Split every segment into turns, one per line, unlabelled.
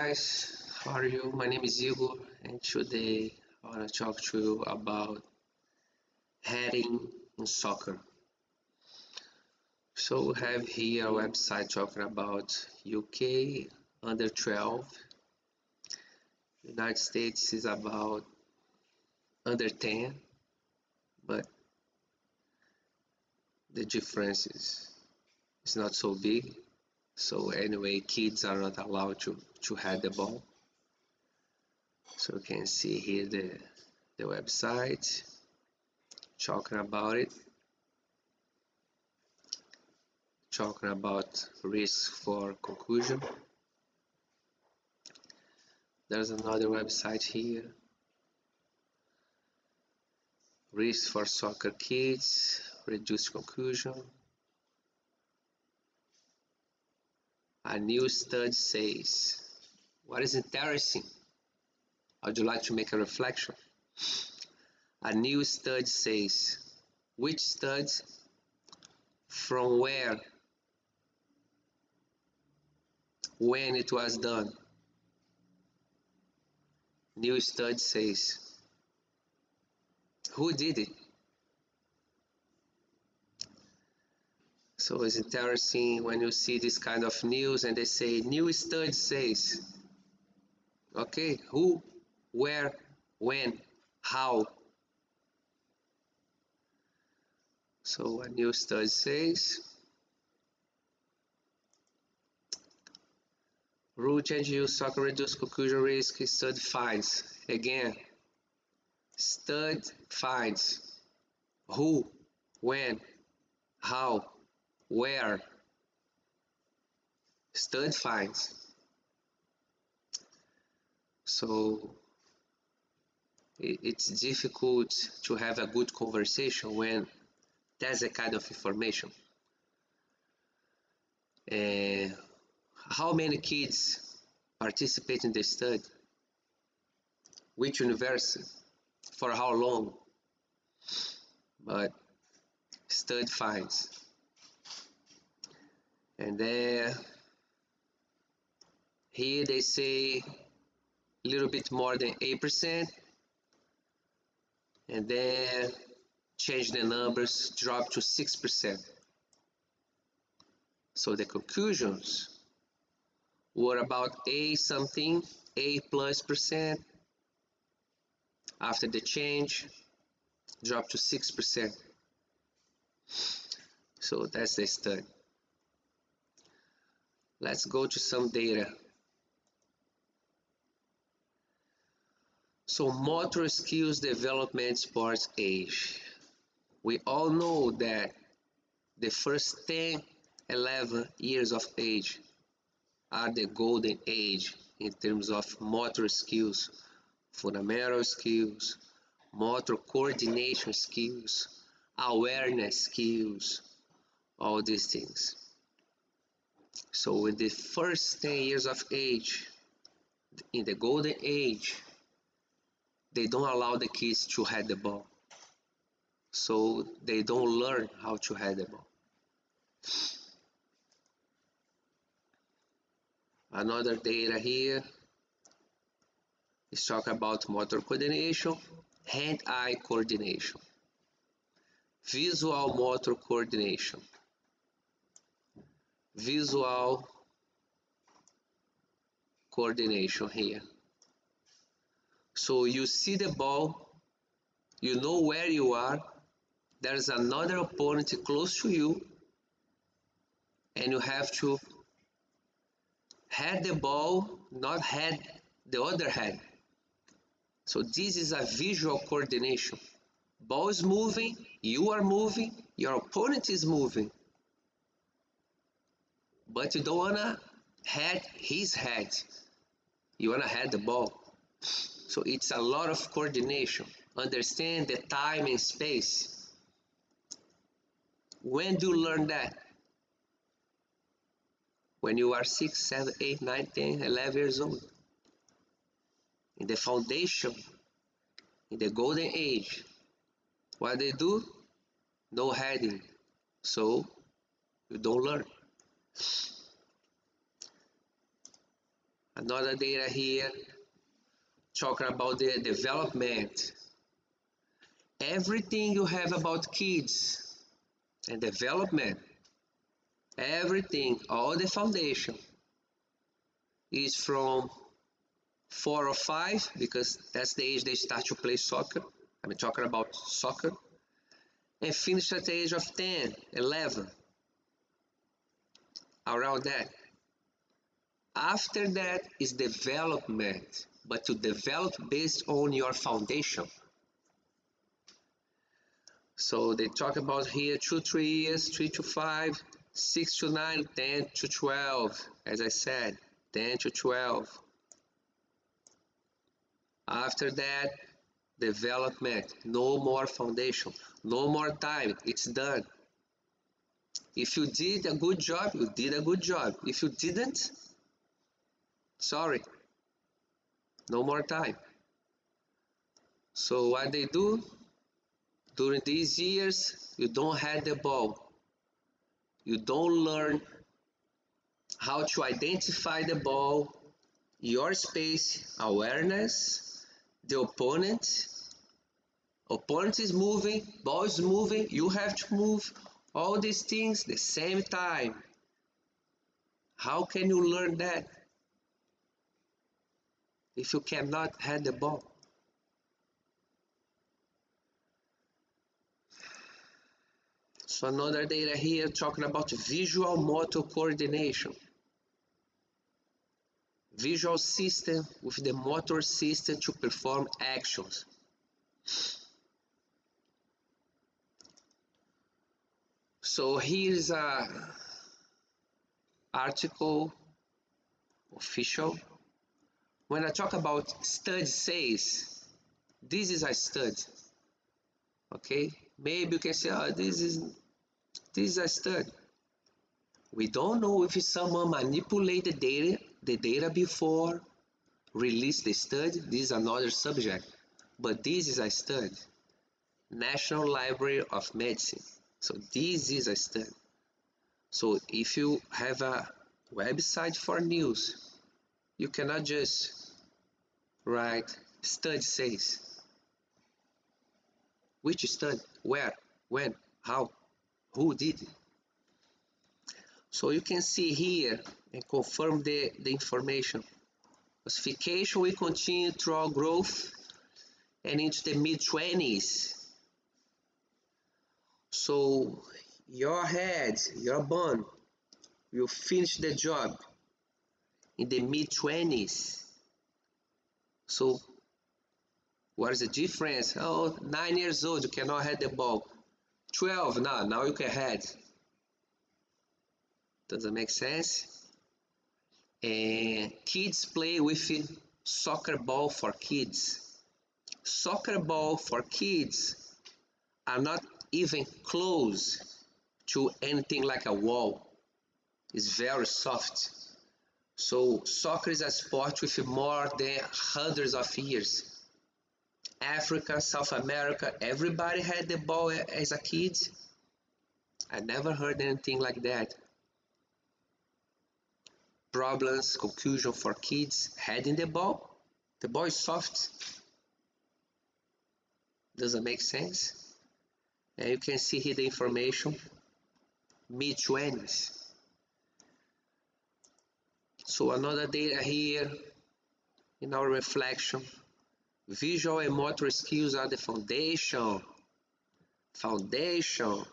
guys, how are you? My name is Igor, and today I want to talk to you about heading in soccer. So we have here a website talking about UK under 12, United States is about under 10, but the difference is not so big. So anyway, kids are not allowed to head the ball. So you can see here the website talking about it, talking about risk for concussion. There's another website here, risk for soccer kids, reduced concussion. A new study says, what is interesting? Would you like to make a reflection? A new study says, which study? From where? When it was done? New study says, who did it? So it's interesting when you see this kind of news and they say, new study says, okay, who, where, when, how? So a new study says, rule change use soccer reduce concussion risk, study finds. Again, study finds. Who, when, how, where? Study finds. So it's difficult to have a good conversation when there's a kind of information. How many kids participate in the study? Which university? For how long? But study finds. And then here they say a little bit more than 8%, and then change the numbers, drop to 6%. So the conclusions were about A something, A plus percent. After the change, drop to 6%. So that's the study. Let's go to some data. So motor skills development sports age. We all know that the first 10, 11 years of age are the golden age in terms of motor skills, fundamental skills, motor coordination skills, awareness skills, all these things. So in the first 10 years of age, in the golden age, they don't allow the kids to head the ball. So they don't learn how to head the ball. Another data here is talking about motor coordination, hand-eye coordination, visual motor coordination, visual coordination here. So you see the ball, you know where you are, there's another opponent close to you, and you have to head the ball, not head the other head. So this is a visual coordination. Ball is moving, you are moving, your opponent is moving. But you don't wanna head his head. You wanna head the ball. So it's a lot of coordination. Understand the time and space. When do you learn that? When you are 6, 7, 8, 9, 10, 11 years old. In the foundation, in the golden age, what they do? No heading. So you don't learn. Another data here talking about the development. Everything you have about kids and development, everything, all the foundation is from 4 or 5 because that's the age they start to play soccer. I'm talking about soccer. And finish at the age of 10, 11, around that. After that is development, but to develop based on your foundation. So they talk about here 2-3 years, 3 to 5, 6 to 9, 10 to 12. As I said, 10 to 12. After that, development, no more foundation, no more time, it's done. If you did a good job, you did a good job. If you didn't, sorry, no more time. So what they do, during these years, you don't have the ball. You don't learn how to identify the ball, your space, awareness, the opponent. Opponent is moving, ball is moving, you have to move. All these things the same time. How can you learn that if you cannot have the ball? So another data here talking about visual motor coordination. Visual system with the motor system to perform actions. So here's a article, official. When I talk about study says, this is a study. Okay, maybe you can say, oh, this is a study. We don't know if someone manipulated the data before, released the study. This is another subject, but this is a study. National Library of Medicine. So this is a study. So if you have a website for news, you cannot just write study says. Which study? Where? When? How? Who did it? So you can see here and confirm the information. Ossification will continue throughout growth and into the mid-20s. So your head, your bone will finish the job in the mid-20s. So what is the difference? Oh, 9 years old, you cannot head the ball. 12, now you can head. Doesn't make sense? And kids play with soccer ball for kids. Soccer ball for kids are not even close to anything like a wall. It's very soft. So soccer is a sport with more than hundreds of years. Africa, South America, everybody had the ball as a kid. I never heard anything like that. Problems, confusion for kids heading the ball. The ball is soft. Doesn't make sense. And you can see here the information. Mid-20s. So another data here in our reflection. Visual and motor skills are the foundation. Foundation.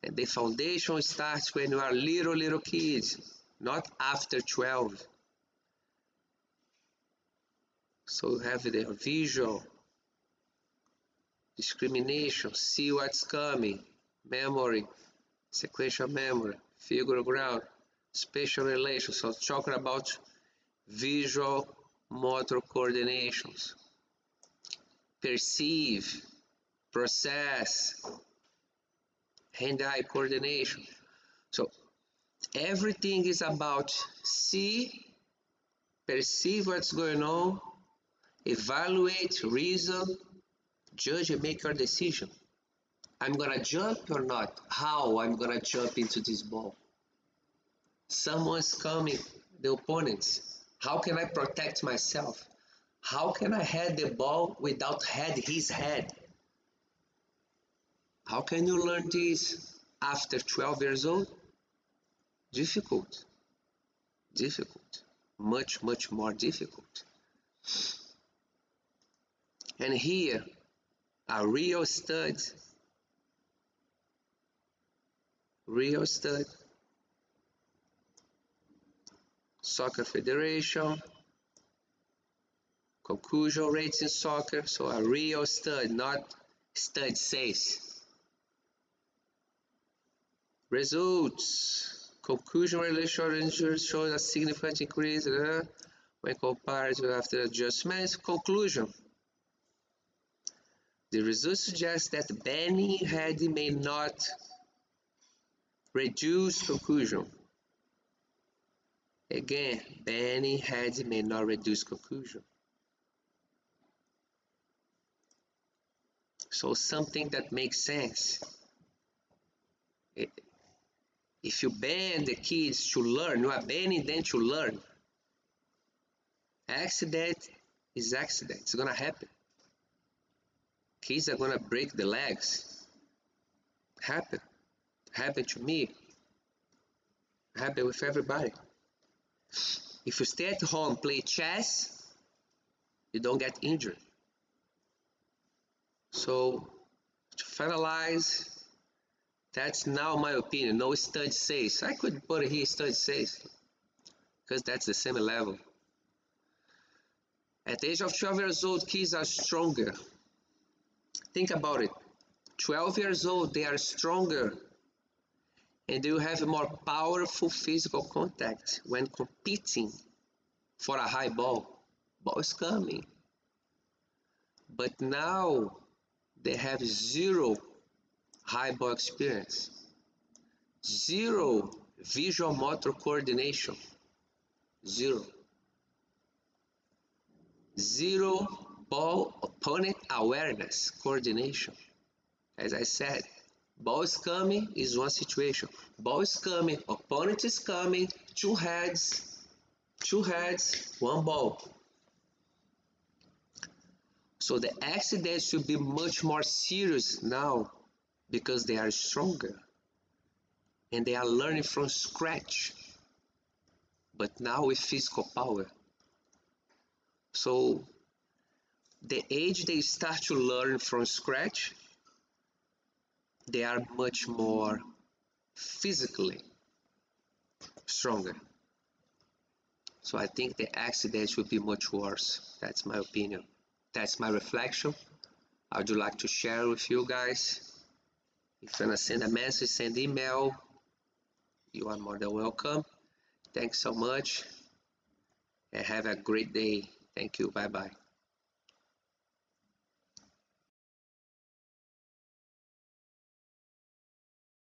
And the foundation starts when you are little kids, not after 12. So you have the visual, discrimination, see what's coming, memory, sequential memory, figure ground, spatial relations. So talking about visual motor coordinations. Perceive, process, hand-eye coordination. So everything is about see, perceive what's going on, evaluate, reason, judge, and make your decision. I'm gonna jump or not? How I'm gonna jump into this ball? Someone's coming. the opponents? How can I protect myself? How can I head the ball without head his head? How can you learn this after 12 years old? Difficult, difficult, much, much more difficult. And here, a real stud, soccer federation, conclusion rates in soccer, so a real stud, not stud says. Results. Conclusion relation shows a significant increase when compared to after adjustments. Conclusion. The results suggest that banning head may not reduce conclusion. Again, banning head may not reduce conclusion. So something that makes sense. If you ban the kids to learn, you are banning them to learn. Accident is accident. It's gonna happen. Kids are gonna break the legs. Happen. Happen to me. Happen with everybody. If you stay at home, play chess, you don't get injured. So to finalize, that's now my opinion. No stud says. I could put it here stud says because that's the same level. At the age of 12 years old, kids are stronger. Think about it. 12 years old, they are stronger and they will have a more powerful physical contact when competing for a high ball. Ball is coming. But now they have zero high ball experience, zero visual motor coordination, zero ball opponent awareness coordination. As I said, ball is coming is one situation. Ball is coming, opponent is coming, two heads, one ball. So the accidents should be much more serious now because they are stronger and they are learning from scratch, but now with physical power. So the age they start to learn from scratch, they are much more physically stronger. So I think the accidents will be much worse. That's my opinion. That's my reflection. I would like to share with you guys. If you want to send a message, send email. You are more than welcome. Thanks so much and have a great day. Thank you. Bye bye.